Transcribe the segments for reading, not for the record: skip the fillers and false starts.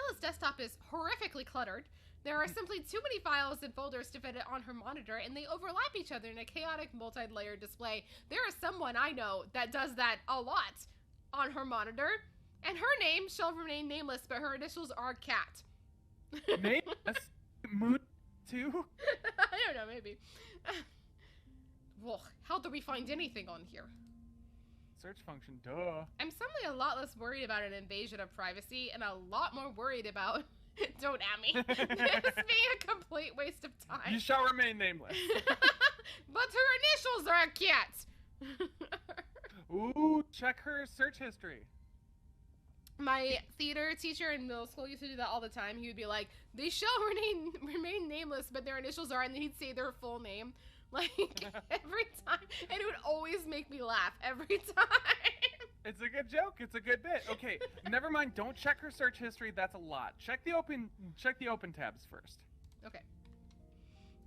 Stella's desktop is horrifically cluttered. There are simply too many files and folders to fit it on her monitor, and they overlap each other in a chaotic multi-layered display. There is someone I know that does that a lot on her monitor, and her name shall remain nameless, but her initials are Cat. Nameless? Mood too? I don't know, maybe. Well, how do we find anything on here? Search function, duh. I'm suddenly a lot less worried about an invasion of privacy, and a lot more worried about... Don't at me. This being a complete waste of time. You shall remain nameless. But her initials are Cat. Ooh, check her search history. My theater teacher in middle school used to do that all the time. He would be like, they shall remain nameless, but their initials are, and then he'd say their full name. Like, every time. And it would always make me laugh every time. It's a good joke. It's a good bit. Okay, never mind. Don't check her search history. That's a lot. Check the open tabs first. Okay.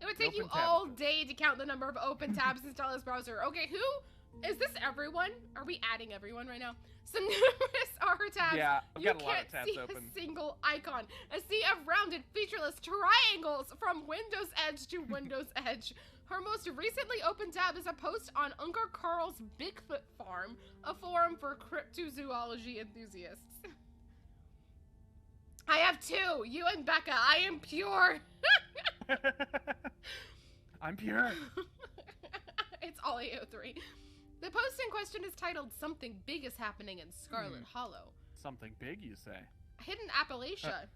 It would take you all day to count the number of open tabs in Stella's browser. Okay, who is this? Everyone? Are we adding everyone right now? So numerous are her tabs. Yeah, I've got a lot You of tabs can't see open. a single icon. A sea of rounded, featureless triangles from Windows Edge to Windows Edge. Her most recently opened tab is a post on Uncle Carl's Bigfoot Farm, a forum for cryptozoology enthusiasts. I have two, you and Bekah. I am pure. I'm pure. It's all 803. The post in question is titled "Something Big is Happening in Scarlet Hollow." Something big, you say? Hidden Appalachia.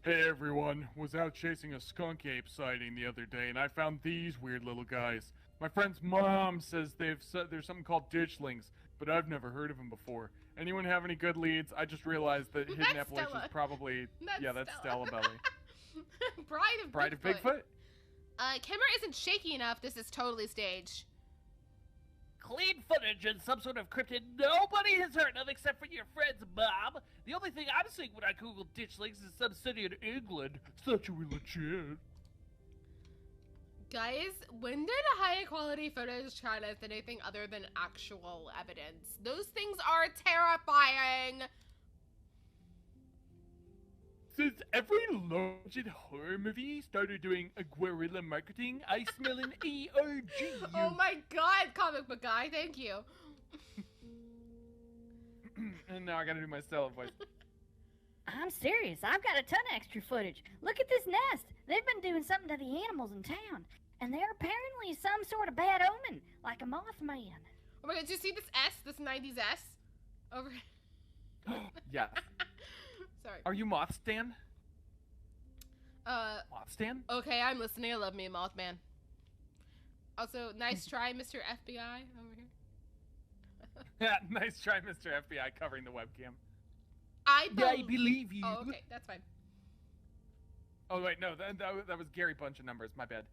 Hey everyone, was out chasing a skunk ape sighting the other day, and I found these weird little guys. My friend's mom says there's something called ditchlings, but I've never heard of them before. Anyone have any good leads? I just realized that Hidden Appalachia is probably... That's Stella Belly. Bride of Bigfoot? Camera isn't shaky enough. This is totally staged. Clean footage and some sort of cryptid nobody has heard of except for your friends, Bob. The only thing I'm seeing when I Google ditchlings is some city in England. Such a legit. Guys, when did high quality footage try to anything other than actual evidence? Those things are terrifying. Since every large horror movie started doing a guerrilla marketing, I smell an ARG. Oh my god, comic book guy, thank you. And now I gotta do my Stella voice. I'm serious. I've got a ton of extra footage. Look at this nest. They've been doing something to the animals in town. And they're apparently some sort of bad omen, like a Mothman. Oh my god, did you see this S, this 90s S? Over. Yes. Sorry. Are you Moth Stan? Moth Stan? Okay, I'm listening. I love me a Mothman. Also, nice try, Mr. FBI, over here. Yeah, nice try, Mr. FBI, covering the webcam. I believe you. Oh, okay, that's fine. Oh, wait, no, that was Gary Bunch of Numbers, my bad.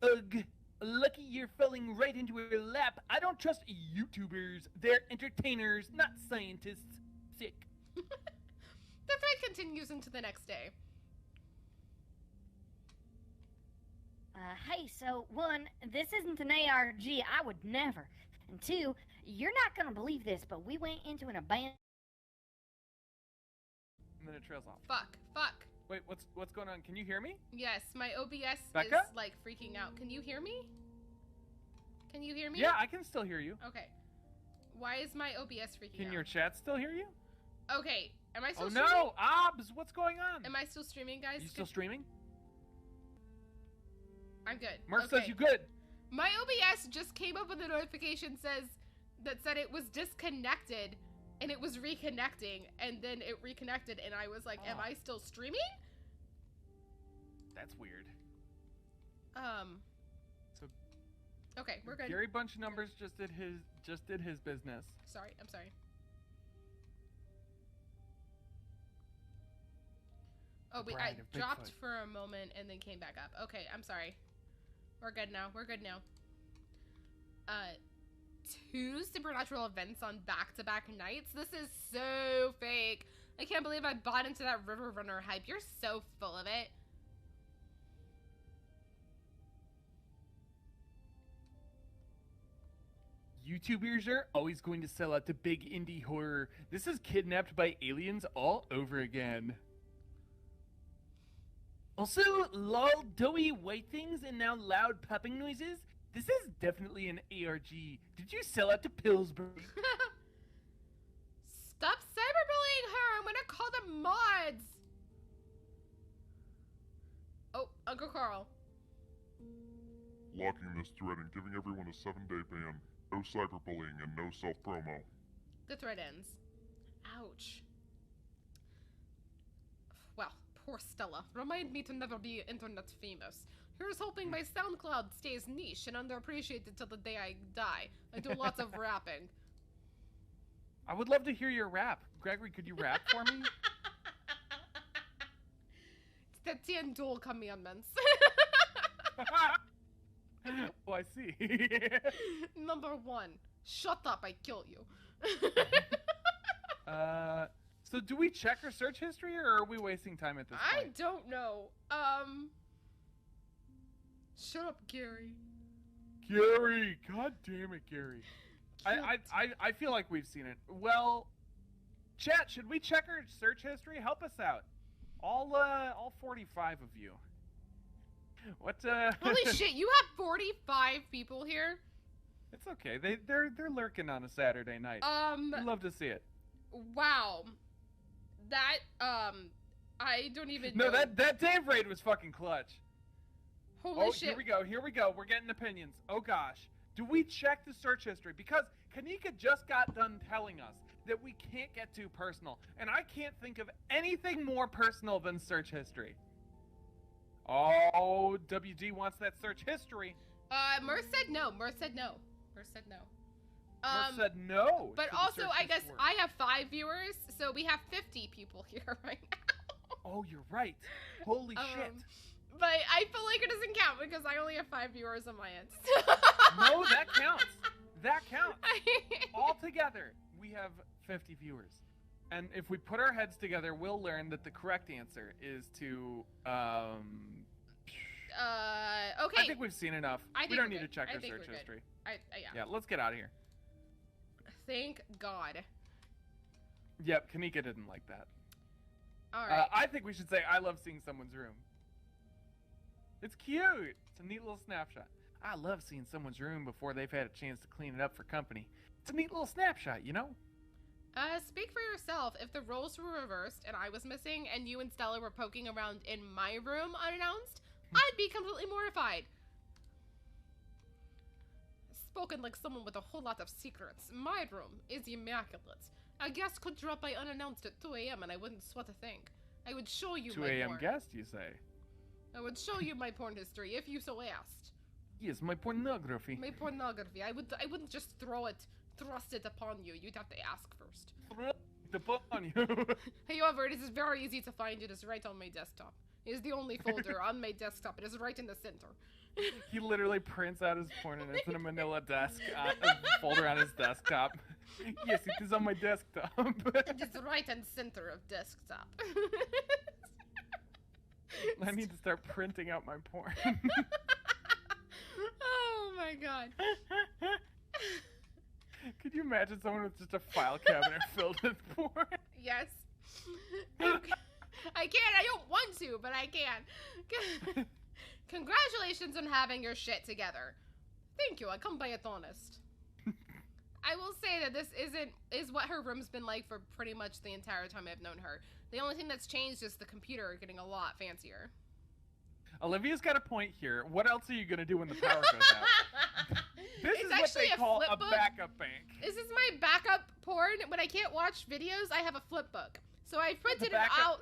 Ugh. Lucky you're falling right into her lap. I don't trust YouTubers. They're entertainers, not scientists. Sick. The thread continues into the next day. Hey, so, one, this isn't an ARG. I would never. And two, you're not gonna believe this, but we went into an abandoned... And then it trails off. Fuck. Wait, what's going on? Can you hear me? Yes, my OBS Bekah? is, like, freaking out. Can you hear me? Can you hear me? Yeah, I can still hear you. Okay. Why is my OBS freaking out? Can your chat still hear you? Okay, am I still Oh streaming? no! Obs, what's going on? Am I still streaming, guys? Are you still streaming? I'm good. Mark Okay. says you good. My OBS just came up with a notification that said it was disconnected, and it was reconnecting, and then it reconnected, and I was like, am I still streaming? That's weird. So Okay, we're good. Gary Bunch of Numbers just did his business. Sorry, I'm sorry. Oh, wait, I Bride of dropped Bigfoot. for a moment and then came back up. Okay, I'm sorry. We're good now. Two supernatural events on back-to-back nights? This is so fake. I can't believe I bought into that River Runner hype. You're so full of it. YouTubers are always going to sell out to big indie horror. This is Kidnapped by Aliens all over again. Also, lol, doughy white things and now loud popping noises? This is definitely an ARG. Did you sell out to Pillsbury? Stop cyberbullying her! I'm gonna call the mods! Oh, Uncle Carl. Locking this thread and giving everyone a 7-day ban. No cyberbullying and no self-promo. The thread ends. Ouch. Well, poor Stella. Remind me to never be internet famous. Here's hoping my SoundCloud stays niche and underappreciated till the day I die. I do lots of rapping. I would love to hear your rap. Gregory, could you rap for me? It's the 10 dual commandments. Oh, I see. Number 1. Shut up, I kill you. So do we check her search history, or are we wasting time at this point? I don't know. Shut up, Gary. Gary! God damn it, Gary. I feel like we've seen it. Well, chat, should we check her search history? Help us out. All 45 of you. What, Holy shit, you have 45 people here? It's okay. They're lurking on a Saturday night. We'd love to see it. Wow. That, I don't even know. No, that Dave raid was fucking clutch. Holy shit. Here we go. We're getting opinions. Oh gosh. Do we check the search history? Because Kanika just got done telling us that we can't get too personal. And I can't think of anything more personal than search history. Oh, WD wants that search history. Murph said no. Murph said no. Murph said no. But also, I guess I have 5 viewers, so we have 50 people here right now. Oh, you're right. Holy shit. But I feel like it doesn't count because I only have 5 viewers on my end. No, that counts. That counts. All together, we have 50 viewers. And if we put our heads together, we'll learn that the correct answer is to, okay. I think we've seen enough. We don't need to check our search history. Yeah, let's get out of here. Thank God. Yep, Kanika didn't like that. Alright. I think we should say, I love seeing someone's room. It's cute. It's a neat little snapshot. I love seeing someone's room before they've had a chance to clean it up for company. It's a neat little snapshot, you know? Speak for yourself. If the roles were reversed and I was missing and you and Stella were poking around in my room unannounced, I'd be completely mortified. Spoken like someone with a whole lot of secrets. My room is immaculate. A guest could drop by unannounced at 2 a.m. and I wouldn't sweat a thing. I would show you 2 my a.m. porn. guest, you say? I would show you my porn history if you so asked. Yes, my pornography. My pornography. I wouldn't just thrust it upon you. You'd have to ask first. Upon you. However, it is very easy to find. It is right on my desktop. It is the only folder on my desktop. It is right in the center. He literally prints out his porn and it's in a manila desk, a folder on his desktop. Yes, it is on my desktop. It is right in center of desktop. I need to start printing out my porn. Oh my god. Could you imagine someone with just a file cabinet filled with porn? Yes. I can. I don't want to, but I can. Congratulations on having your shit together. Thank you. I come by it honest. I will say that this is what her room's been like for pretty much the entire time I've known her. The only thing that's changed is the computer getting a lot fancier. Olivia's got a point here. What else are you gonna do when the power goes out? This is what they call a backup bank. This is my backup porn. When I can't watch videos, I have a flip book. So I printed it out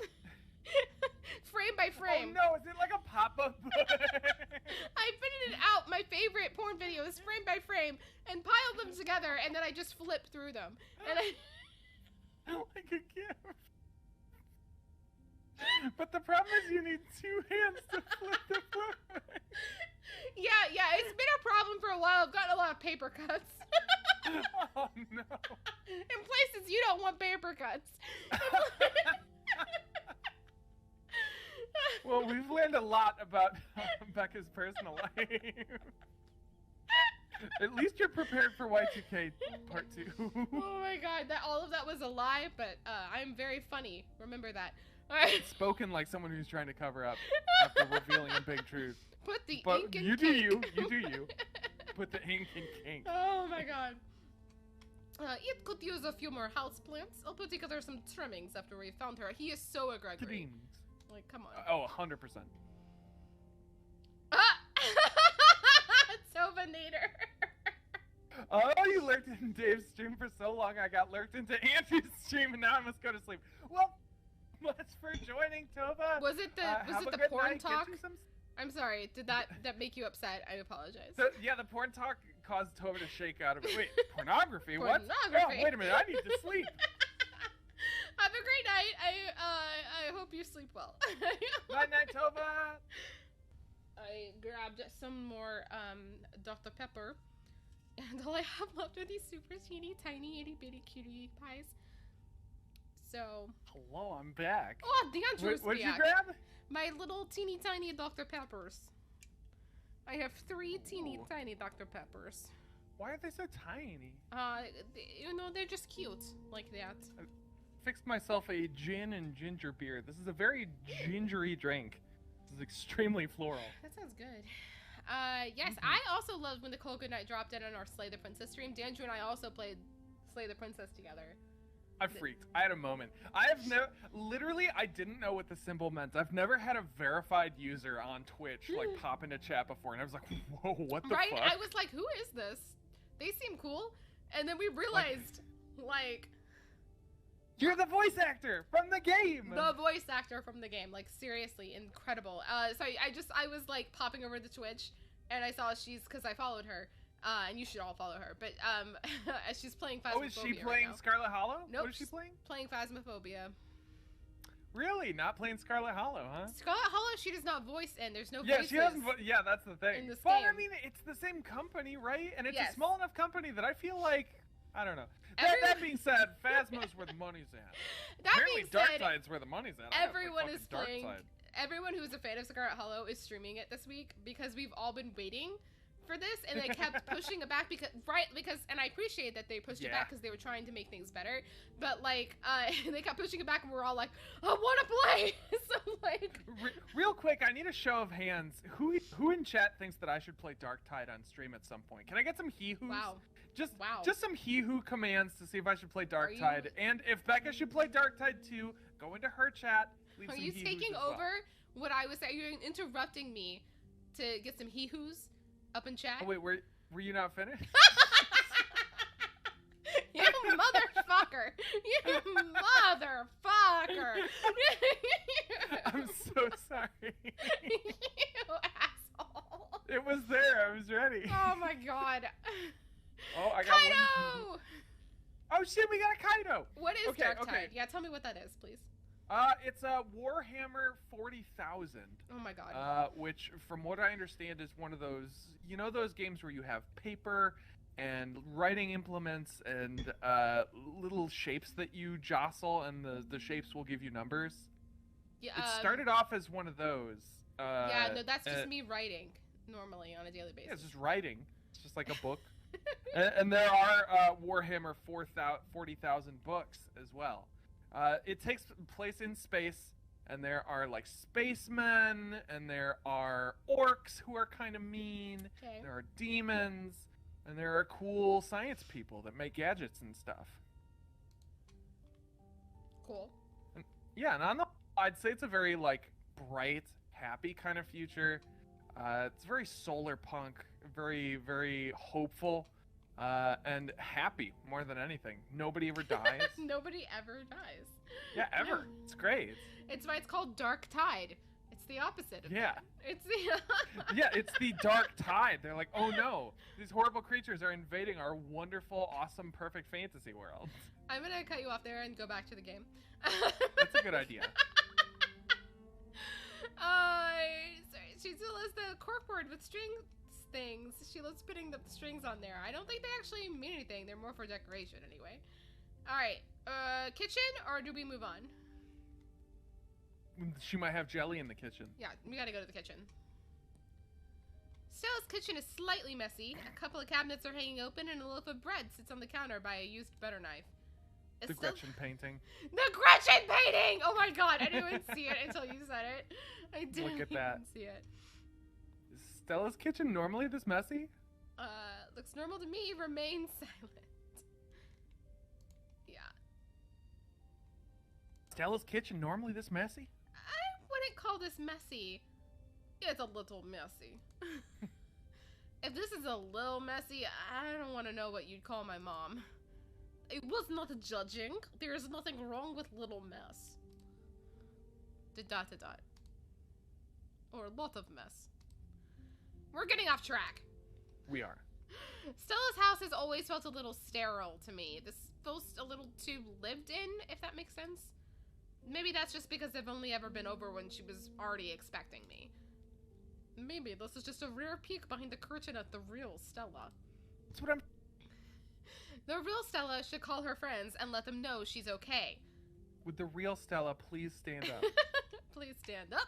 frame by frame. Oh no, is it like a pop-up book? I printed it out, my favorite porn videos, frame by frame, and piled them together, and then I just flipped through them. And like a gift. But the problem is you need 2 hands to flip the book. Yeah, it's been a problem for a while. I've gotten a lot of paper cuts. Oh no. In places you don't want paper cuts. Well, we've learned a lot about Becca's personal life. At least you're prepared for Y2K Part 2. Oh my god, all of that was a lie, but I'm very funny. Remember that. All right. It's spoken like someone who's trying to cover up after revealing a big truth. Put the But ink in you do kink. you do you. Put the ink in kink. Oh my god. It could use a few more houseplants. I'll put together some trimmings after we found her. He is so aggressive. Like, come on. Oh, 100%. Ah! Tobinator. Oh, you lurked in Dave's stream for so long, I got lurked into Andrew's stream, and now I must go to sleep. Well, much for joining, Tova. Was it the Have a the good porn night. talk? Get you some... I'm sorry. Did that make you upset? I apologize. Yeah, the porn talk caused Tova to shake out of it. Wait, pornography? What? Pornography. Oh, wait a minute, I need to sleep. Have a great night. I hope you sleep well. Night, night, Tova. I grabbed some more Dr. Pepper, and all I have left are these super teeny tiny itty bitty cutie pies. So. Hello, I'm back. Oh, Dandrew's What'd you back. grab? My little teeny tiny Dr. Peppers. I have 3 teeny tiny Dr. Peppers. Why are they so tiny? You know, they're just cute like that. Fixed myself a gin and ginger beer. This is a very gingery drink. This is extremely floral. That sounds good. Yes, I also loved when the Cocoa Night dropped in on our Slay the Princess stream. Dandrew and I also played Slay the Princess together. I freaked. I had a moment. I have never, literally, I didn't know what the symbol meant. I've never had a verified user on Twitch like pop into chat before, and I was like, whoa, what the fuck? I was like, who is this? They seem cool. And then we realized, like you're the voice actor from the game! the voice actor from the game. Like, seriously, incredible. So I was like popping over to Twitch, and I saw because I followed her. And you should all follow her. But she's playing Phasmophobia. Oh, is she playing right Scarlet Hollow? Nope, What is she playing? Playing Phasmophobia. Really? Not playing Scarlet Hollow, huh? Scarlet Hollow, she does not voice in. There's no Yeah, voices. she doesn't. Yeah, that's the thing. in this But I game. mean, it's the same company, right? And it's Yes. a small enough company that I feel like I don't know. Everyone- That being said, Phasmo's where the money's at. That Apparently, being said, Darkside's where the money's at. I gotta play everyone is fucking playing. Darkside. Everyone who is a fan of Scarlet Hollow is streaming it this week because we've all been waiting for this, and they kept pushing it back because and I appreciate that they pushed it back because they were trying to make things better, but like they kept pushing it back, and we're all like, I want to play. So like, Real quick, I need a show of hands. Who in chat thinks that I should play Darktide on stream at some point? Can I get some he-who's? wow. Just some he-who commands to see if I should play you- Darktide. And if Becca should play Darktide too, go into her chat. Leave Are some you he-who's taking as well. over what I was saying? You're interrupting me to get some he-who's up in chat. Oh wait, were you not finished? You motherfucker! You motherfucker! I'm so sorry. You asshole! It was there. I was ready. Oh my god! Oh, I got one. Kaido! Oh shit, we got a Kaido. What is Okay, Darktide? okay. Yeah, tell me what that is, please. It's a Warhammer 40,000. Oh my god. Which, from what I understand, is one of those, those games where you have paper and writing implements and little shapes that you jostle, and the shapes will give you numbers. Yeah, It started off as one of those. yeah, no, that's just me writing normally on a daily basis. Yeah, it's just writing. It's just like a book. and there are Warhammer 40,000 books as well. It takes place in space, and there are like spacemen, and there are orcs who are kind of mean. Okay. There are demons, and there are cool science people that make gadgets and stuff. Cool. Yeah, and I'd say it's a very like bright, happy kind of future. It's very solar punk, very, very hopeful, and happy more than anything. Nobody ever dies. Nobody ever dies. Yeah, ever. It's great. It's why it's called Dark Tide. It's the opposite of Yeah. that. It's the Yeah, it's the dark tide. They're like, oh no, these horrible creatures are invading our wonderful, awesome, perfect fantasy world. I'm gonna cut you off there and go back to the game. That's a good idea. Sorry, she still has the corkboard with string things. She loves putting the strings on there. I don't think they actually mean anything. They're more for decoration anyway. Alright, kitchen, or do we move on? She might have jelly in the kitchen. Yeah, we gotta go to the kitchen. Stella's kitchen is slightly messy. A couple of cabinets are hanging open, and a loaf of bread sits on the counter by a used butter knife. The Gretchen painting. The Gretchen painting! Oh my god, I didn't even see it until you said it. I didn't Look at that. even see it. Is Stella's kitchen normally this messy? Looks normal to me. Remain silent. Yeah. Stella's kitchen normally this messy? I wouldn't call this messy. It's a little messy. If this is a little messy, I don't want to know what you'd call my mom. It was not judging. There is nothing wrong with little mess. Dot. Or a lot of mess. We're getting off track. We are. Stella's house has always felt a little sterile to me. This feels a little too lived in, if that makes sense. Maybe that's just because I've only ever been over when she was already expecting me. Maybe this is just a rare peek behind the curtain at the real Stella. That's what I'm... The real Stella should call her friends and let them know she's okay. Would the real Stella please stand up? Please stand up.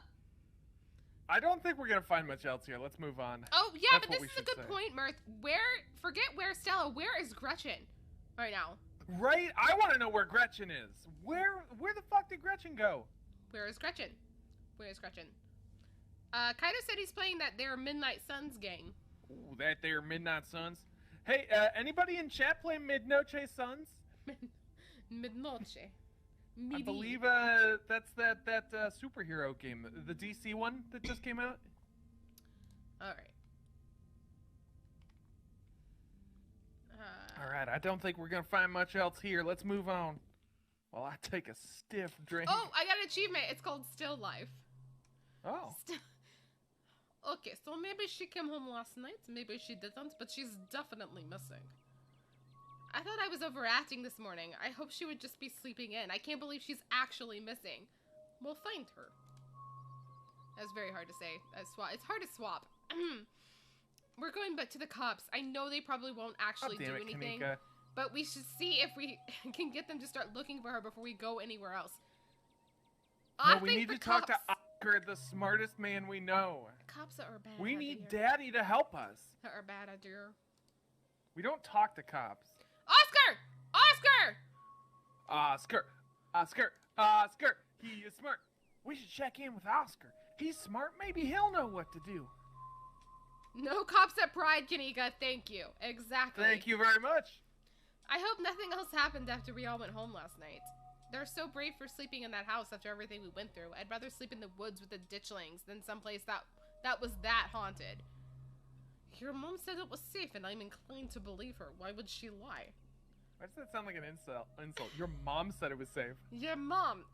I don't think we're gonna find much else here. Let's move on. Oh, yeah, That's but what this we is a should good say. point, Mirth. Forget where is Gretchen right now? Right? I want to know where Gretchen is. Where the fuck did Gretchen go? Where is Gretchen? Kaido said he's playing that their Midnight Suns gang. Ooh, that there Midnight Suns. Hey, anybody in chat play Midnoche Suns? Midnoche. I believe that's that superhero game, the DC one that just came out. Alright. Alright, I don't think we're gonna find much else here. Let's move on. While I take a stiff drink. Oh, I got an achievement. It's called Still Life. Oh. Okay, so maybe she came home last night, maybe she didn't, but she's definitely missing. I thought I was overacting this morning. I hope she would just be sleeping in. I can't believe she's actually missing. We'll find her. That's very hard to say. It's hard to swap. We're going back to the cops. I know they probably won't actually do anything, Kamika. but we should see if we can get them to start looking for her before we go anywhere else. No, we need to talk to Oscar, the smartest man we know. Cops are bad. We need Daddy to help us. That are bad idea. We don't talk to cops. Oscar! He is smart. We should check in with Oscar. He's smart. Maybe he'll know what to do. No cops at Pride, Kanika. Thank you. Exactly. Thank you very much. I hope nothing else happened after we all went home last night. They're so brave for sleeping in that house after everything we went through. I'd rather sleep in the woods with the ditchlings than someplace that was that haunted. Your mom said it was safe, and I'm inclined to believe her. Why would she lie? Why does that sound like an insult? Your mom said it was safe. Your mom.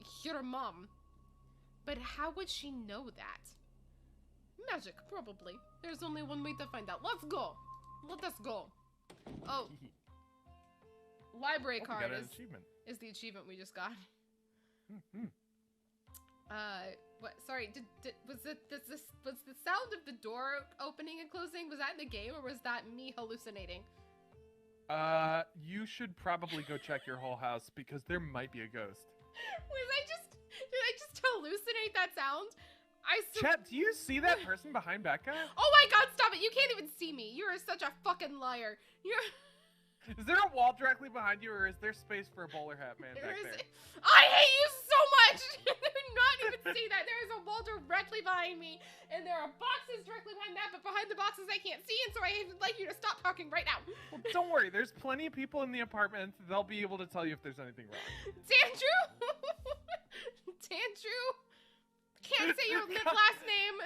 But how would she know that? Magic, probably. There's only one way to find out. Let's go. Let us go. Oh. Library card is the achievement we just got. What? Sorry. Was the sound of the door opening and closing? Was that in the game, or was that me hallucinating? You should probably go check your whole house because there might be a ghost. Did I just hallucinate that sound? Chet, do you see that person behind Bekah? Oh my god, stop it! You can't even see me. You are such a fucking liar. Is there a wall directly behind you, or is there space for a bowler hat man back there? I hate you so much! Do not even see that. There is a wall directly behind me, and there are boxes directly behind that, but behind the boxes I can't see, and so I would like you to stop talking right now. Well, don't worry. There's plenty of people in the apartment. They'll be able to tell you if there's anything wrong. Dandrew? Dandrew? Can't say your last name.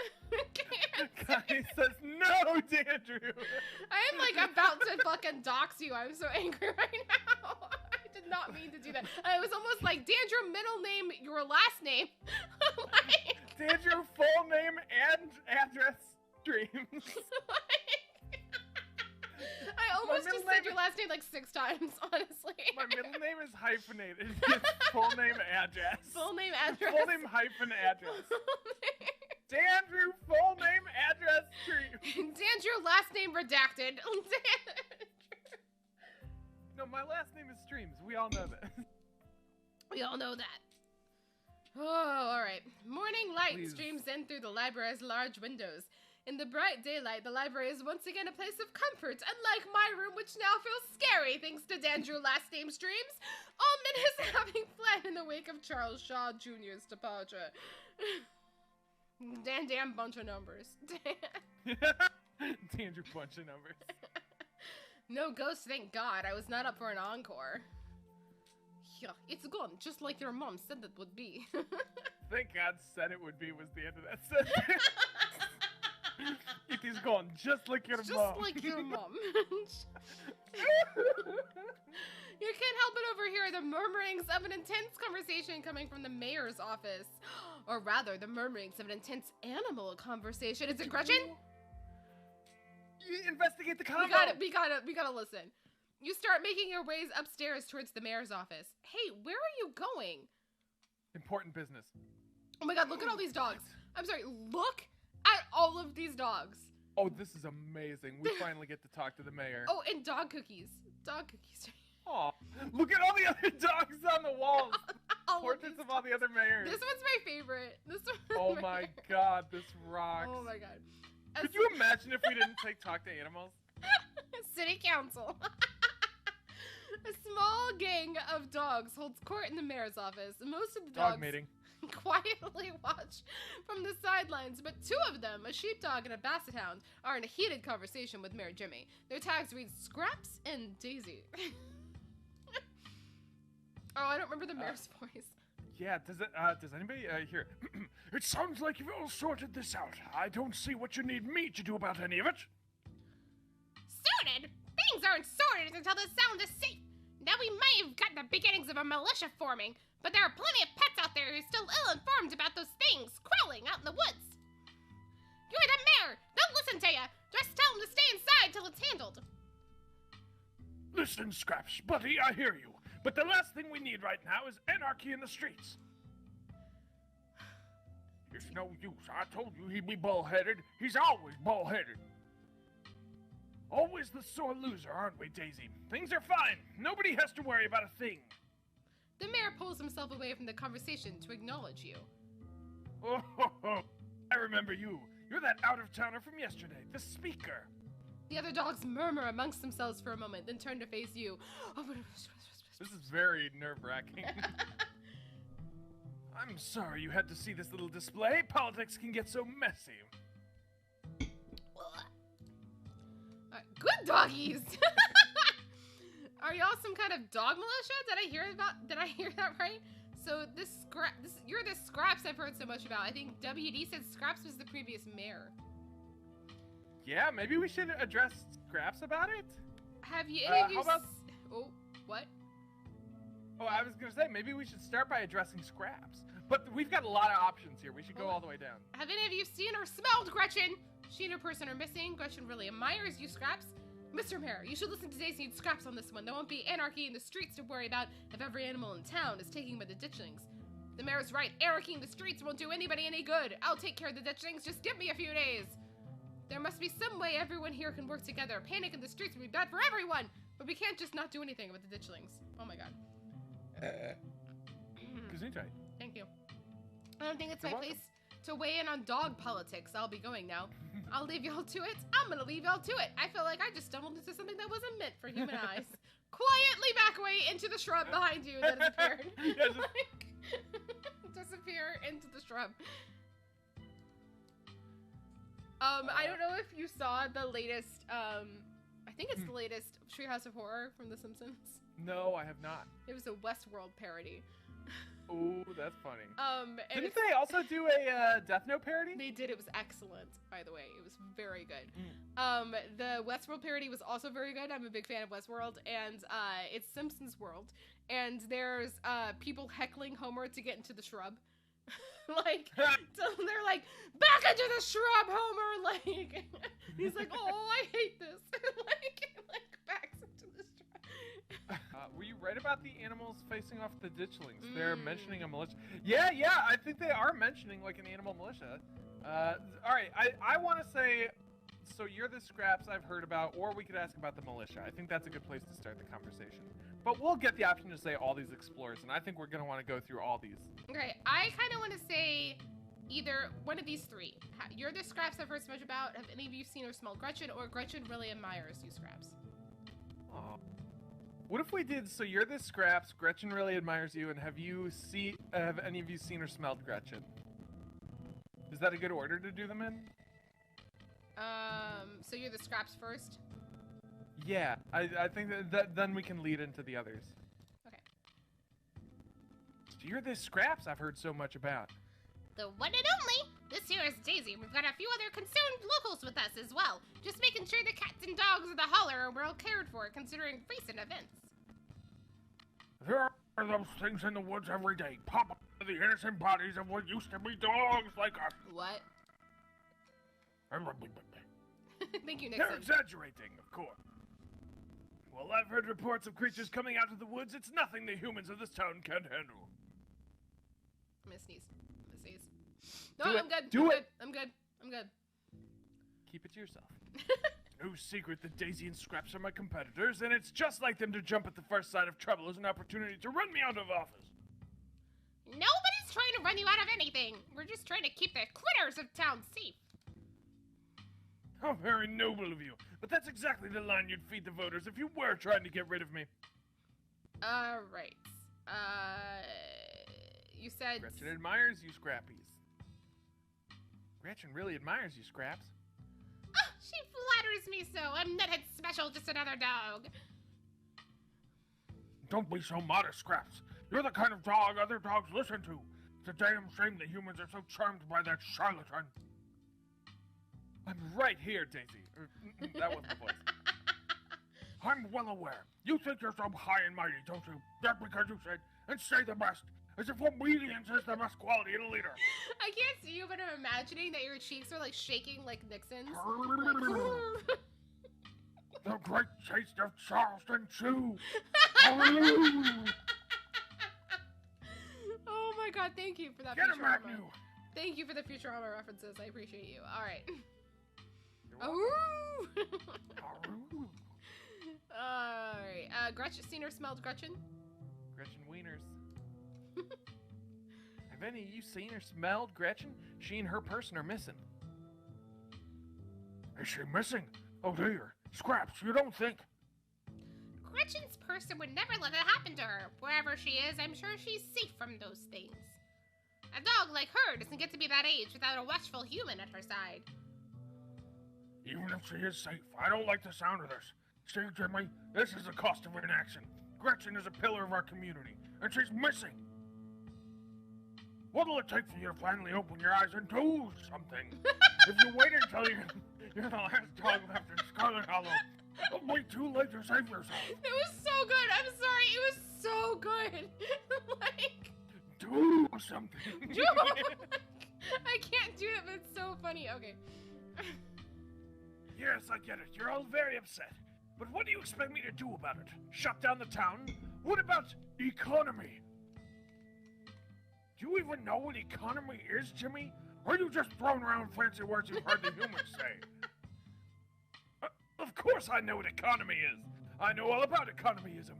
Guy says, no, Dandrew. I am like about to fucking dox you. I'm so angry right now. I did not mean to do that. I was almost like, Dandrew, middle name, your last name. Like, Dandrew, full name and address, dreams. I almost just said your last name like 6 times, honestly. My middle name is hyphenated. It's full name address. Full name address. Full name hyphen address. Dandrew, full name address, dreams. Dandrew, last name redacted. No, my last name is Streams. We all know that. We all know that. Oh, alright. Morning light Please. streams in through the library's large windows. In the bright daylight, the library is once again a place of comfort, unlike my room, which now feels scary thanks to Dandrew last name's dreams. Allman is having fled in the wake of Charles Shaw Jr.'s departure. Damn bunch of numbers. Dandrew bunch of numbers. No ghost, thank God. I was not up for an encore. Yeah, it's gone, just like your mom said it would be. Thank God said it would be was the end of that sentence. It is gone, just like your mom. Just like your mom. You can't help but overhear the murmurings of an intense conversation coming from the mayor's office. Or rather, the murmurings of an intense animal conversation. Is it Gretchen? You investigate the combo. We gotta listen. You start making your ways upstairs towards the mayor's office. Hey, where are you going? Important business. Oh my God, look at all these dogs. I'm sorry, look at all of these dogs. Oh, this is amazing. We finally get to talk to the mayor. Oh, and dog cookies. Dog cookies. Aw, look at all the other dogs on the walls. Portraits of all the other mayors. This one's my favorite. This one. Oh my God, this rocks. Oh my God. Could you imagine if we didn't talk to animals? City council. A small gang of dogs holds court in the mayor's office. Most of the dogs Dog meeting. quietly watch from the sidelines, but two of them, a sheepdog and a basset hound, are in a heated conversation with Mayor Jimmy. Their tags read Scraps and Daisy. Oh, I don't remember the mayor's voice. Yeah, does anybody hear? It sounds like you've all sorted this out. I don't see what you need me to do about any of it. Sorted? Things aren't sorted until the sound is safe. Now we may have got the beginnings of a militia forming, but there are plenty of pets out there who are still ill-informed about those things crawling out in the woods. You're the mayor! Don't listen to ya! Just tell him to stay inside till it's handled. Listen, Scraps, buddy, I hear you. But the last thing we need right now is anarchy in the streets. It's no use. I told you he'd be bull-headed. He's always bull-headed. Always the sore loser, aren't we, Daisy? Things are fine. Nobody has to worry about a thing. The mayor pulls himself away from the conversation to acknowledge you. Oh, I remember you. You're that out-of-towner from yesterday, the speaker. The other dogs murmur amongst themselves for a moment, then turn to face you. This is very nerve-wracking. I'm sorry you had to see this little display. Politics can get so messy. Good doggies! Are y'all some kind of dog militia? Did I hear that right? So you're the Scraps I've heard so much about. I think WD said Scraps was the previous mayor. Yeah, maybe we should address Scraps about it? Have you any of you how about... Oh, what? Oh, I was gonna say, maybe we should start by addressing Scraps. But we've got a lot of options here. We should go all the way down. Have any of you seen or smelled Gretchen? She and her person are missing. Gretchen really admires you, Scraps. Mr. Mayor, you should listen to Daisy and Scraps on this one. There won't be anarchy in the streets to worry about if every animal in town is taken by the ditchlings. The mayor's right. Anarchy in the streets won't do anybody any good. I'll take care of the ditchlings. Just give me a few days. There must be some way everyone here can work together. Panic in the streets would be bad for everyone. But we can't just not do anything about the ditchlings. Oh my God. Gesundheit. Thank you. I don't think it's my place to weigh in on dog politics. I'll be going now. I'll leave y'all to it. I'm gonna leave y'all to it. I feel like I just stumbled into something that wasn't meant for human eyes. Quietly back away into the shrub behind you that has appeared. Disappear into the shrub. I don't know if you saw the latest, I think it's the latest Treehouse of Horror from The Simpsons. No, I have not. It was a Westworld parody. Ooh, that's funny. And Didn't they also do a Death Note parody? They did. It was excellent, by the way. It was very good. The Westworld parody was also very good. I'm a big fan of Westworld, and it's Simpsons World, and there's people heckling Homer to get into the shrub. Like, so they're like, back into the shrub, Homer! Like, he's like, oh, I hate this. like backs into the shrub. Were you right about the animals facing off the ditchlings? They're mentioning a militia. Yeah, I think they are mentioning, like, an animal militia. Alright, I want to say, so you're the Scraps I've heard about, or we could ask about the militia. I think that's a good place to start the conversation. But we'll get the option to say all these explorers, and I think we're going to want to go through all these. Okay, I kind of want to say either one of these three. You're the Scraps I've heard so much about. Have any of you seen or smelled Gretchen, or Gretchen really admires you, Scraps? Aw. What if we did, so you're the Scraps, Gretchen really admires you, and have any of you seen or smelled Gretchen? Is that a good order to do them in? So you're the Scraps first? Yeah, I think that then we can lead into the others. Okay. So you're the Scraps I've heard so much about. The one and only! This here is Daisy, and we've got a few other concerned locals with us as well. Just making sure the cats and dogs of the holler are well cared for, considering recent events. There are those things in the woods every day. Pop up the innocent bodies of what used to be dogs like us. What? Thank you, They're Nixon. exaggerating, of course. Well, I've heard reports of creatures coming out of the woods. It's nothing the humans of this town can't handle. I'm gonna sneeze. No, Do it. I'm good. Do I'm it. good. I'm good. I'm good. Keep it to yourself. No secret that Daisy and Scraps are my competitors, and it's just like them to jump at the first sign of trouble as an opportunity to run me out of office. Nobody's trying to run you out of anything. We're just trying to keep the critters of town safe. How very noble of you. But that's exactly the line you'd feed the voters if you were trying to get rid of me. Right. You said... Gretchen admires you, Scrappies. Gretchen really admires you, Scraps. Oh, she flatters me so. I'm not as special, just another dog. Don't be so modest, Scraps. You're the kind of dog other dogs listen to. It's a damn shame that humans are so charmed by that charlatan. I'm right here, Daisy. That wasn't the voice. I'm well aware. You think you're so high and mighty, don't you? Just because you said, and say the best. As if obedience is the best quality in a leader. I can't see you, but I'm imagining that your cheeks are like shaking like Nixon's. The great taste of Charleston Chew. Oh my god, thank you for that Get a Futurama. Magnu. Thank you for the Futurama references. I appreciate you. Alright. Alright. Gretchen, seen or smelled Gretchen? Gretchen Wieners. Have any of you seen or smelled Gretchen? She and her person are missing. Is she missing? Oh dear. Scraps, you don't think? Gretchen's person would never let it happen to her. Wherever she is, I'm sure she's safe from those things. A dog like her doesn't get to be that age without a watchful human at her side. Even if she is safe, I don't like the sound of this. See, Jimmy, this is the cost of inaction. Gretchen is a pillar of our community, and she's missing. What'll it take for you to finally open your eyes and do something? If you wait until you're the last dog left in Scarlet Hollow, it'll be too late to save yourself. It was so good. I'm sorry. It was so good. Like, Do something. I can't do it, but it's so funny. Okay. Yes, I get it. You're all very upset. But what do you expect me to do about it? Shut down the town? What about economy? Do you even know what economy is, Jimmy? Or are you just throwing around fancy words you've heard the humans say? Of course I know what economy is. I know all about economyism.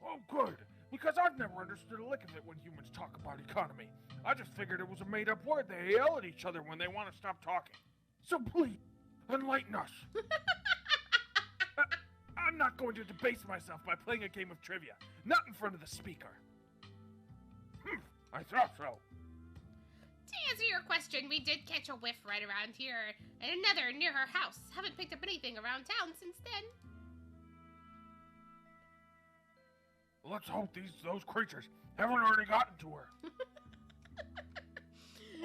Oh, good. Because I've never understood a lick of it when humans talk about economy. I just figured it was a made-up word they yell at each other when they want to stop talking. So please, enlighten us. I'm not going to debase myself by playing a game of trivia. Not in front of the speaker. I thought so. To answer your question, we did catch a whiff right around here, and another near her house. Haven't picked up anything around town since then. Let's hope those creatures haven't already gotten to her.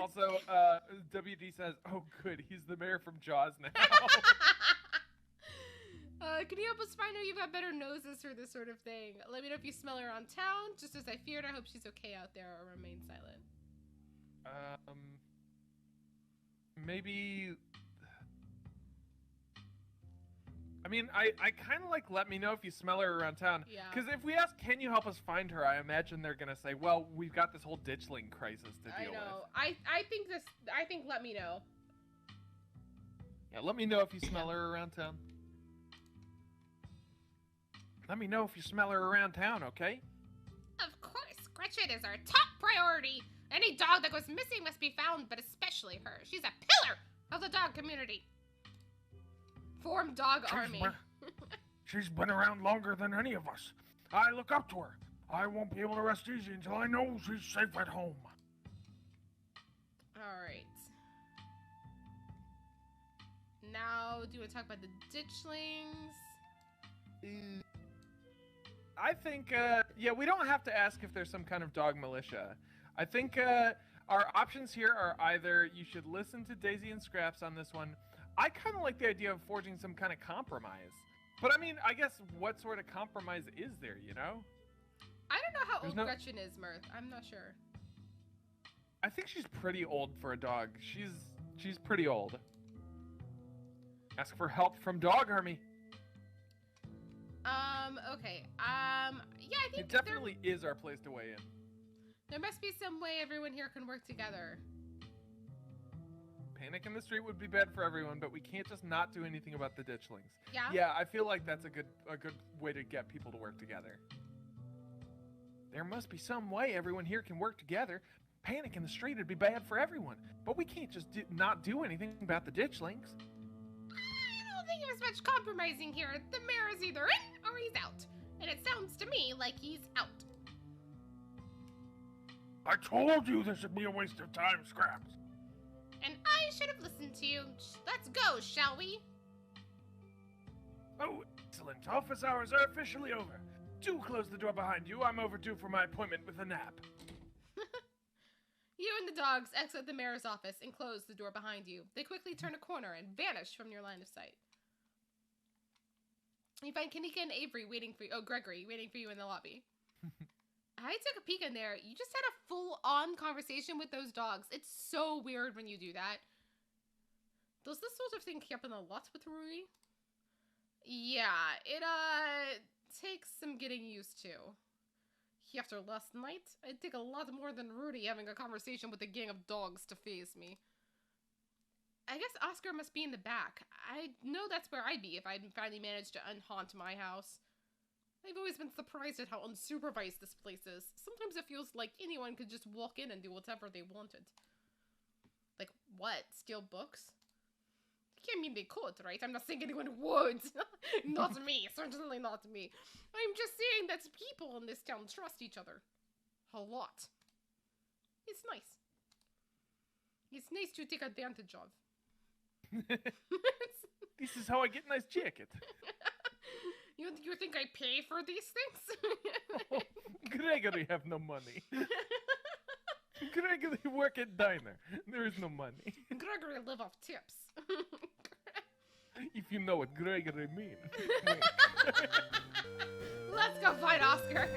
Also, WD says, oh good, he's the mayor from Jaws now. Can you help us find out you've got better noses for this sort of thing? Let me know if you smell her around town. Just as I feared, I hope she's okay out there, or remain silent. Maybe... I mean, I kind of like let me know if you smell her around town. Yeah. Because if we ask, can you help us find her, I imagine they're going to say, well, we've got this whole ditchling crisis to deal I know. with. I think let me know. Yeah, let me know if you smell her around town. Let me know if you smell her around town, okay? Of course, Gretchen is our top priority. Any dog that goes missing must be found, but especially her. She's a pillar of the dog community. Form dog army. She's been around longer than any of us. I look up to her. I won't be able to rest easy until I know she's safe at home. Alright. Now, do you want to talk about the ditchlings? I think, yeah, we don't have to ask if there's some kind of dog militia. I think our options here are either you should listen to Daisy and Scraps on this one. I kind of like the idea of forging some kind of compromise. But I mean, I guess what sort of compromise is there, you know? I don't know how old Gretchen is, Mirth. I'm not sure. I think she's pretty old for a dog. She's pretty old. Ask for help from Dog Army. Okay. Yeah, I think it definitely is our place to weigh in. There must be some way everyone here can work together. Panic in the street would be bad for everyone, but we can't just not do anything about the ditchlings. Yeah? Yeah, I feel like that's a good way to get people to work together. There must be some way everyone here can work together. Panic in the street would be bad for everyone, but we can't just not do anything about the ditchlings. I don't think there's much compromising here. The mayor is either in or he's out. And it sounds to me like he's out. I told you this would be a waste of time, Scraps. And I should have listened to you. Let's go, shall we? Oh, excellent. Office hours are officially over. Do close the door behind you. I'm overdue for my appointment with a nap. You and the dogs exit the mayor's office and close the door behind you. They quickly turn a corner and vanish from your line of sight. You find Kanika and Avery waiting for you. Oh, Gregory waiting for you in the lobby. I took a peek in there. You just had a full-on conversation with those dogs. It's so weird when you do that. Does this sort of thing happen a lot with Rudy? Yeah, it takes some getting used to. After last night, I'd take a lot more than Rudy having a conversation with a gang of dogs to face me. I guess Oscar must be in the back. I know that's where I'd be if I'd finally managed to unhaunt my house. I've always been surprised at how unsupervised this place is. Sometimes it feels like anyone could just walk in and do whatever they wanted. Like, what? Steal books? I mean, they could, right? I'm not saying anyone would. Not me. Certainly not me. I'm just saying that people in this town trust each other. A lot. It's nice. It's nice to take advantage of. This is how I get a nice jacket. You think I pay for these things? Oh, Gregory have no money. Gregory work at diner. There is no money. Gregory live off tips. If you know what Gregory mean. Let's go find Oscar.